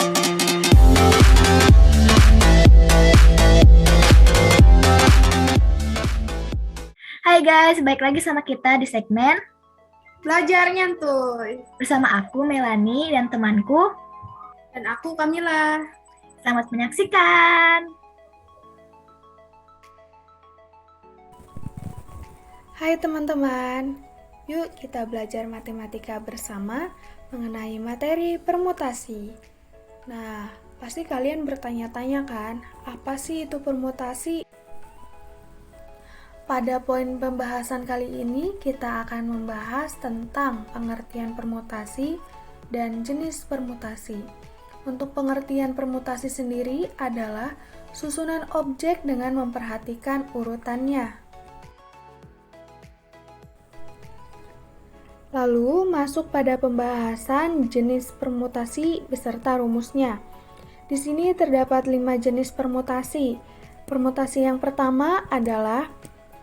Hai guys, balik lagi sama kita di segmen Belajar Nyantuy. bersama aku Melani dan temanku. Dan aku Kamila. Selamat menyaksikan. Hai teman-teman, yuk kita belajar matematika bersama mengenai materi permutasi. Nah, pasti kalian bertanya-tanya kan, apa sih itu permutasi? Pada poin pembahasan kali ini, kita akan membahas tentang pengertian permutasi dan jenis permutasi. Untuk pengertian permutasi sendiri adalah susunan objek dengan memperhatikan urutannya. Lalu masuk pada pembahasan jenis permutasi beserta rumusnya. Di sini terdapat 5 jenis permutasi. Permutasi yang pertama adalah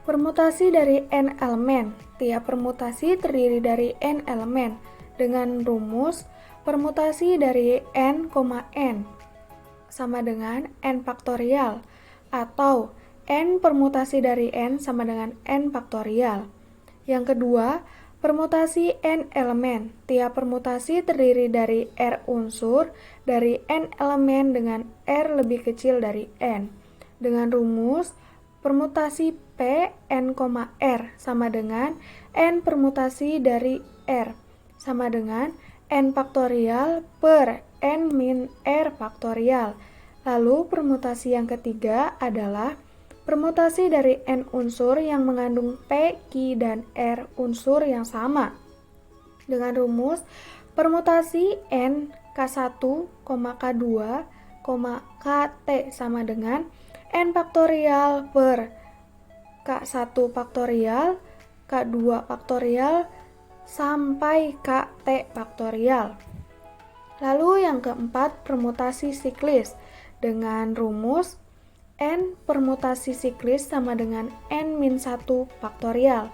permutasi dari n elemen. Tiap permutasi terdiri dari n elemen dengan rumus permutasi dari n, n sama dengan n faktorial atau n permutasi dari n sama dengan n faktorial. Yang kedua, permutasi n elemen. Tiap permutasi terdiri dari r unsur dari n elemen dengan r lebih kecil dari n. Dengan rumus permutasi p n, r sama dengan n permutasi dari r sama dengan n faktorial per n min r faktorial. Lalu permutasi yang ketiga adalah permutasi dari n unsur yang mengandung p, q, dan r unsur yang sama. Dengan rumus permutasi n k1, k2, kt sama dengan n faktorial per k1 faktorial, k2 faktorial, sampai kt faktorial. Lalu yang keempat, permutasi siklis dengan rumus n permutasi siklis sama dengan n-1 faktorial.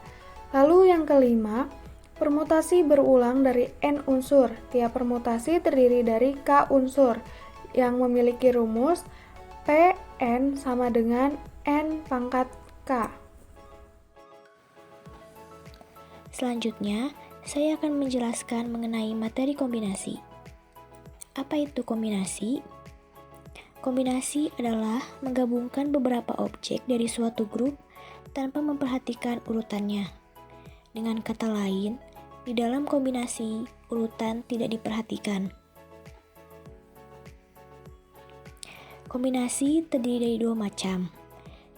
Lalu yang kelima, permutasi berulang dari n unsur. Tiap permutasi terdiri dari k unsur yang memiliki rumus Pn sama dengan n pangkat k. Selanjutnya, saya akan menjelaskan mengenai materi kombinasi. Apa itu kombinasi? Kombinasi adalah menggabungkan beberapa objek dari suatu grup tanpa memperhatikan urutannya. Dengan kata lain, di dalam kombinasi, urutan tidak diperhatikan. Kombinasi terdiri dari dua macam.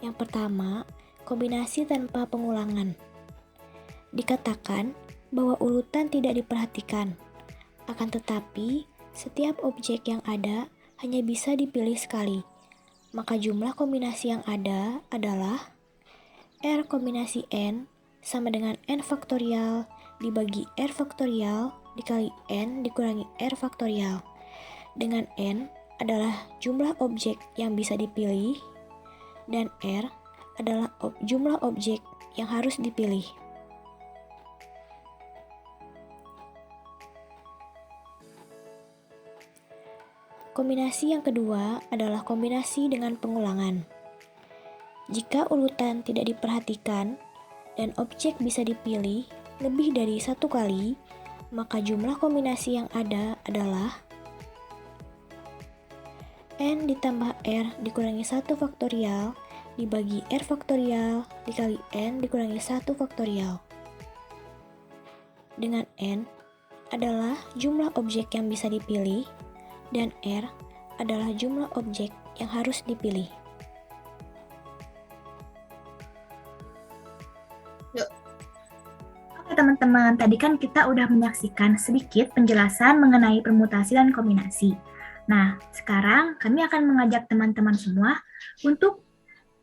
Yang pertama, kombinasi tanpa pengulangan. Dikatakan bahwa urutan tidak diperhatikan, akan tetapi setiap objek yang ada hanya bisa dipilih sekali, maka jumlah kombinasi yang ada adalah R kombinasi N sama dengan N faktorial dibagi R faktorial dikali N dikurangi R faktorial, dengan N adalah jumlah objek yang bisa dipilih dan R adalah jumlah objek yang harus dipilih. Kombinasi yang kedua adalah kombinasi dengan pengulangan. Jika urutan tidak diperhatikan dan objek bisa dipilih lebih dari satu kali, maka jumlah kombinasi yang ada adalah n ditambah r dikurangi 1 faktorial dibagi r faktorial dikali n dikurangi 1 faktorial. Dengan n adalah jumlah objek yang bisa dipilih dan R adalah jumlah objek yang harus dipilih. Oke teman-teman, tadi kan kita udah menyaksikan sedikit penjelasan mengenai permutasi dan kombinasi. Nah, sekarang kami akan mengajak teman-teman semua untuk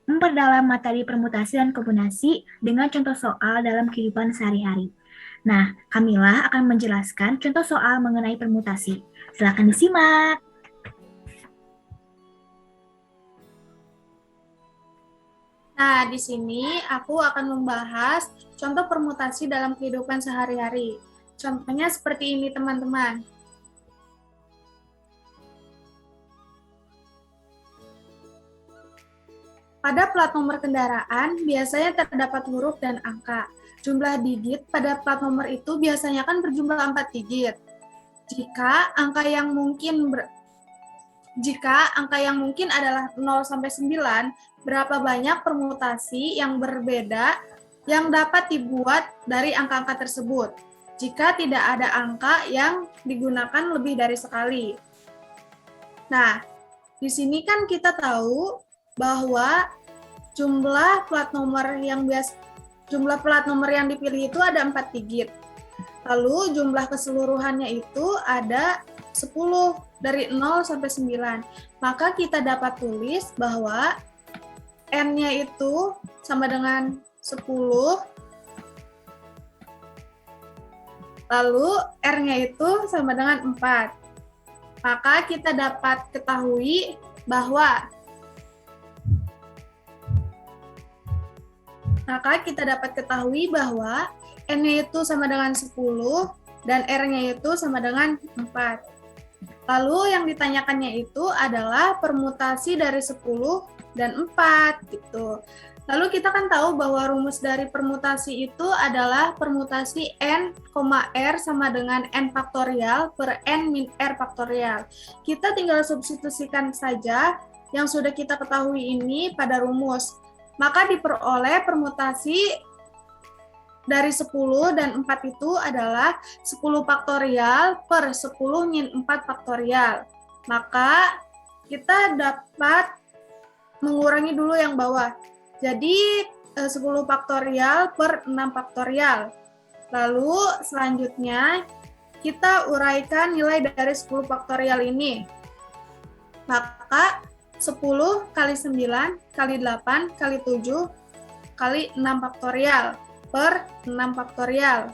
memperdalam materi permutasi dan kombinasi dengan contoh soal dalam kehidupan sehari-hari. Nah, Kamila akan menjelaskan contoh soal mengenai permutasi. Silakan disimak. Nah, di sini aku akan membahas contoh permutasi dalam kehidupan sehari-hari. Contohnya seperti ini, teman-teman. Pada plat nomor kendaraan biasanya terdapat huruf dan angka. Jumlah digit pada plat nomor itu biasanya kan berjumlah 4 digit. Jika angka yang mungkin adalah 0 sampai 9, berapa banyak permutasi yang berbeda yang dapat dibuat dari angka-angka tersebut? Jika tidak ada angka yang digunakan lebih dari sekali. Nah, di sini kan kita tahu bahwa jumlah plat nomor yang dipilih itu ada 4 digit. Lalu jumlah keseluruhannya itu ada 10 dari 0 sampai 9. Maka kita dapat tulis bahwa N-nya itu sama dengan 10, lalu R-nya itu sama dengan 4. Maka kita dapat ketahui bahwa N-nya itu sama dengan 10 dan R-nya itu sama dengan 4. Lalu yang ditanyakannya itu adalah permutasi dari 10 dan 4 gitu. Lalu kita kan tahu bahwa rumus dari permutasi itu adalah permutasi N, R sama dengan N faktorial per N min R faktorial. Kita tinggal substitusikan saja yang sudah kita ketahui ini pada rumus. Maka diperoleh permutasi dari 10 dan 4 itu adalah 10 faktorial per 10 min 4 faktorial. Maka kita dapat mengurangi dulu yang bawah. Jadi 10 faktorial per 6 faktorial. Lalu selanjutnya kita uraikan nilai dari 10 faktorial ini. Maka 10 kali 9 kali 8 kali 7 kali 6 faktorial per 6 faktorial.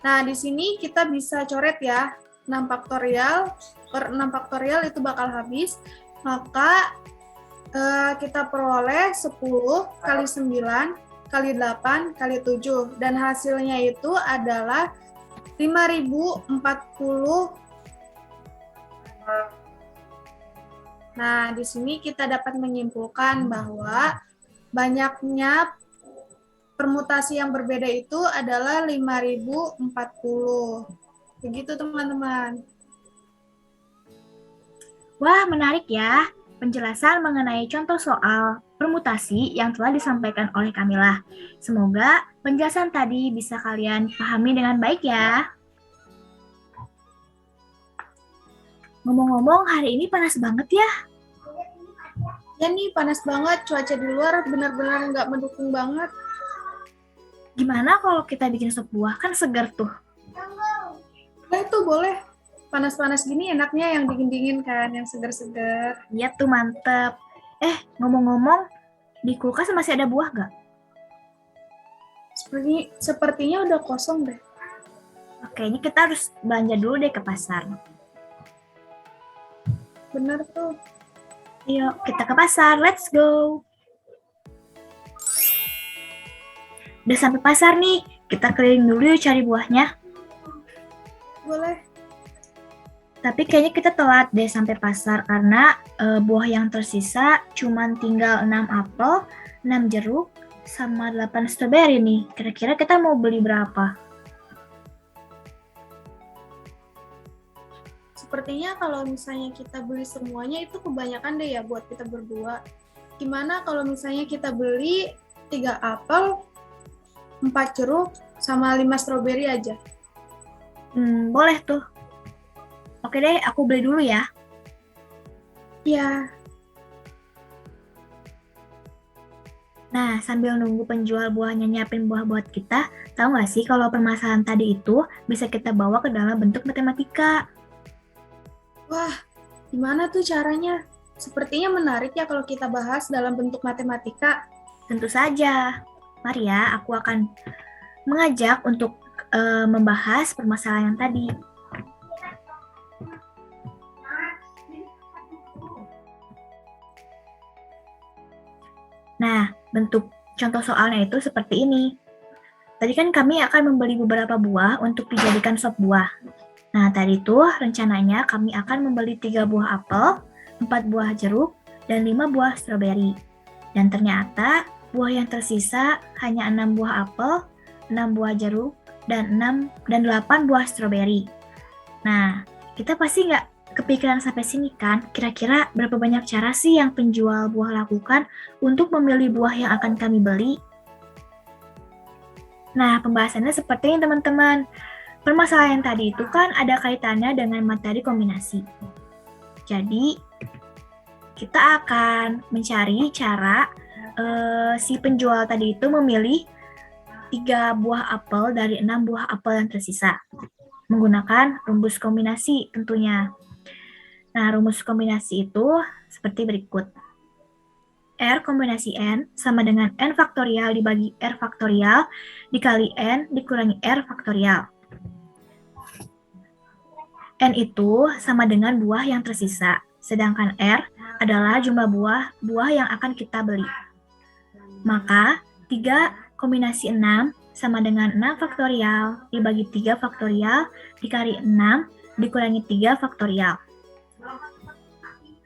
Nah, di sini kita bisa coret ya. 6 faktorial per 6 faktorial itu bakal habis. Maka kita peroleh 10 kali 9 kali 8 kali 7. Dan hasilnya itu adalah 5040. Nah, di sini kita dapat menyimpulkan bahwa banyaknya permutasi yang berbeda itu adalah 5040. Begitu, teman-teman. Wah, menarik ya penjelasan mengenai contoh soal permutasi yang telah disampaikan oleh Kamila. Semoga penjelasan tadi bisa kalian pahami dengan baik ya. Ngomong-ngomong, hari ini panas banget ya. Ya nih, panas banget. Cuaca di luar benar-benar nggak mendukung banget. Gimana kalau kita bikin sop buah? Kan segar tuh. Boleh tuh, boleh. Panas-panas gini enaknya yang dingin-dingin kan, yang segar-segar. Iya tuh, mantep. Ngomong-ngomong, di kulkas masih ada buah nggak? Sepertinya udah kosong deh. Oke, ini kita harus belanja dulu deh ke pasar. Bener tuh. Yuk, kita ke pasar. Let's go. Udah sampai pasar nih. Kita keliling dulu yuk cari buahnya. Boleh. Tapi kayaknya kita telat deh sampai pasar karena buah yang tersisa cuma tinggal 6 apel, 6 jeruk, sama 8 stroberi nih. Kira-kira kita mau beli berapa? Sepertinya kalau misalnya kita beli semuanya itu kebanyakan deh ya buat kita berdua. Gimana kalau misalnya kita beli 3 apel, 4 jeruk, sama 5 stroberi aja? Boleh tuh. Oke deh, aku beli dulu ya. Iya. Nah, sambil nunggu penjual buahnya nyiapin buah buat kita, tahu nggak sih kalau permasalahan tadi itu bisa kita bawa ke dalam bentuk matematika? Wah, gimana tuh caranya? Sepertinya menarik ya kalau kita bahas dalam bentuk matematika. Tentu saja. Mari ya, aku akan mengajak untuk membahas permasalahan yang tadi. Nah, bentuk contoh soalnya itu seperti ini. Tadi kan kami akan membeli beberapa buah untuk dijadikan sop buah. Nah, tadi tuh rencananya kami akan membeli 3 buah apel, 4 buah jeruk, dan 5 buah stroberi. Dan ternyata buah yang tersisa hanya 6 buah apel, 6 buah jeruk, dan 8 buah stroberi. Nah, kita pasti nggak kepikiran sampai sini kan? Kira-kira berapa banyak cara sih yang penjual buah lakukan untuk memilih buah yang akan kami beli? Nah, pembahasannya seperti ini teman-teman. Permasalahan tadi itu kan ada kaitannya dengan materi kombinasi. Jadi, kita akan mencari cara si penjual tadi itu memilih 3 buah apel dari 6 buah apel yang tersisa. Menggunakan rumus kombinasi tentunya. Nah, rumus kombinasi itu seperti berikut. R kombinasi N sama dengan N faktorial dibagi R faktorial dikali N dikurangi R faktorial. N itu sama dengan buah yang tersisa, sedangkan R adalah jumlah buah yang akan kita beli. Maka 3 kombinasi 6 sama dengan 6 faktorial dibagi 3 faktorial dikali 6 dikurangi 3 faktorial.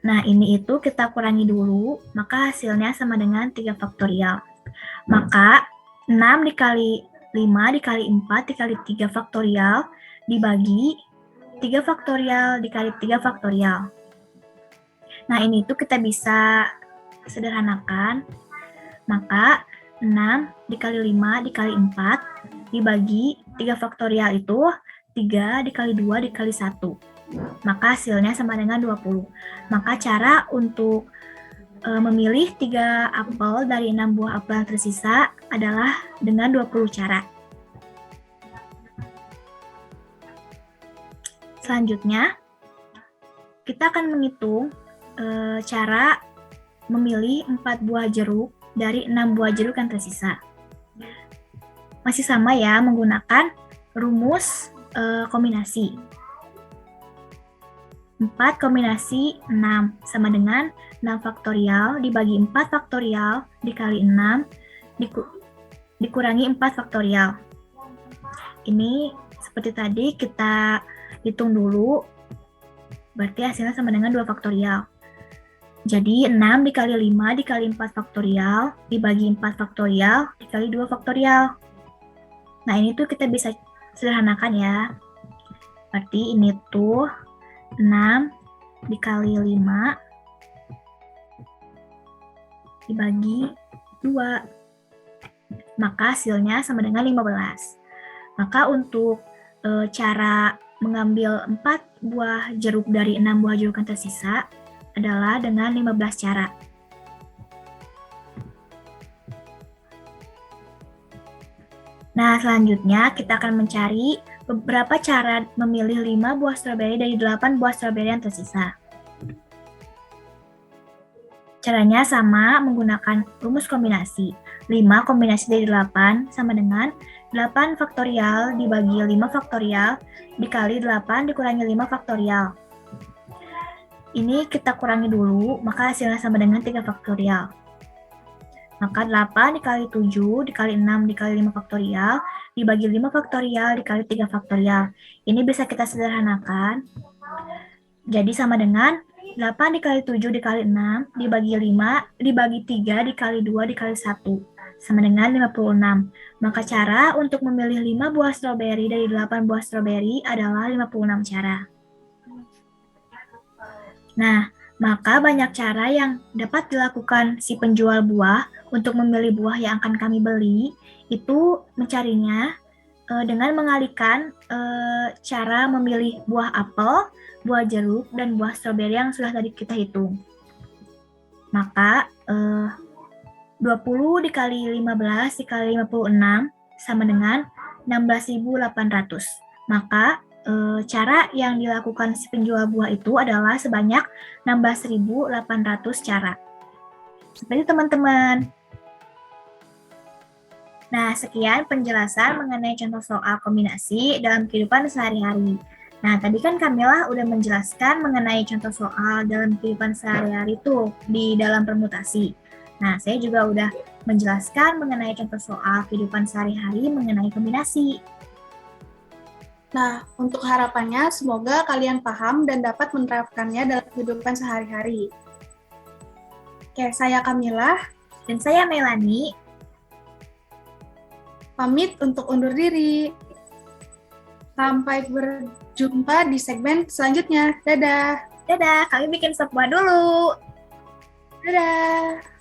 Nah, ini itu kita kurangi dulu, maka hasilnya sama dengan 3 faktorial. Maka 6 dikali 5 dikali 4 dikali 3 faktorial dibagi 3 faktorial dikali 3 faktorial. Nah, ini itu kita bisa sederhanakan. Maka 6 dikali 5 dikali 4 dibagi 3 faktorial itu 3 dikali 2 dikali 1. Maka hasilnya sama dengan 20. Maka cara untuk memilih 3 apel dari 6 buah apel yang tersisa adalah dengan 20 cara. Selanjutnya, kita akan menghitung cara memilih 4 buah jeruk dari 6 buah jeruk yang tersisa. Masih sama ya, menggunakan rumus kombinasi. 4 kombinasi 6 sama dengan 6 faktorial dibagi 4 faktorial dikali 6 dikurangi 4 faktorial. Ini seperti tadi kita hitung dulu, berarti hasilnya sama dengan 2 faktorial. Jadi 6 dikali 5 dikali 4 faktorial dibagi 4 faktorial dikali 2 faktorial. Nah, ini tuh kita bisa sederhanakan ya. Berarti ini tuh 6 dikali 5 dibagi 2. Maka hasilnya sama dengan 15. Maka untuk cara mengambil 4 buah jeruk dari 6 buah jeruk yang tersisa adalah dengan 15 cara. Nah, selanjutnya kita akan mencari beberapa cara memilih 5 buah stroberi dari 8 buah stroberi yang tersisa. Caranya sama, menggunakan rumus kombinasi. 5 kombinasi dari 8 sama dengan 8 faktorial dibagi 5 faktorial dikali 8 dikurangi 5 faktorial. Ini kita kurangi dulu, maka hasilnya sama dengan 3 faktorial. Maka 8 dikali 7 dikali 6 dikali 5 faktorial dibagi 5 faktorial dikali 3 faktorial. Ini bisa kita sederhanakan. Jadi sama dengan 8 dikali 7 dikali 6 dibagi 5 dibagi 3 dikali 2 dikali 1 sama dengan 56. Maka cara untuk memilih 5 buah stroberi dari 8 buah stroberi adalah 56 cara. Nah, maka banyak cara yang dapat dilakukan si penjual buah untuk memilih buah yang akan kami beli, itu mencarinya dengan mengalihkan cara memilih buah apel, buah jeruk, dan buah stroberi yang sudah tadi kita hitung. Maka 20 dikali 15 dikali 56 sama dengan 16.800. Maka cara yang dilakukan si penjual buah itu adalah sebanyak 16.800 cara. Seperti teman-teman. Nah, sekian penjelasan mengenai contoh soal kombinasi dalam kehidupan sehari-hari. Nah, tadi kan Kamila udah menjelaskan mengenai contoh soal dalam kehidupan sehari-hari itu di dalam permutasi. Nah, saya juga udah menjelaskan mengenai contoh soal kehidupan sehari-hari mengenai kombinasi. Nah, untuk harapannya semoga kalian paham dan dapat menerapkannya dalam kehidupan sehari-hari. Oke, saya Kamila, Dan saya Melani. pamit untuk undur diri. Sampai berjumpa di segmen selanjutnya. Dadah. Dadah, kami bikin sebuah dulu. Dadah.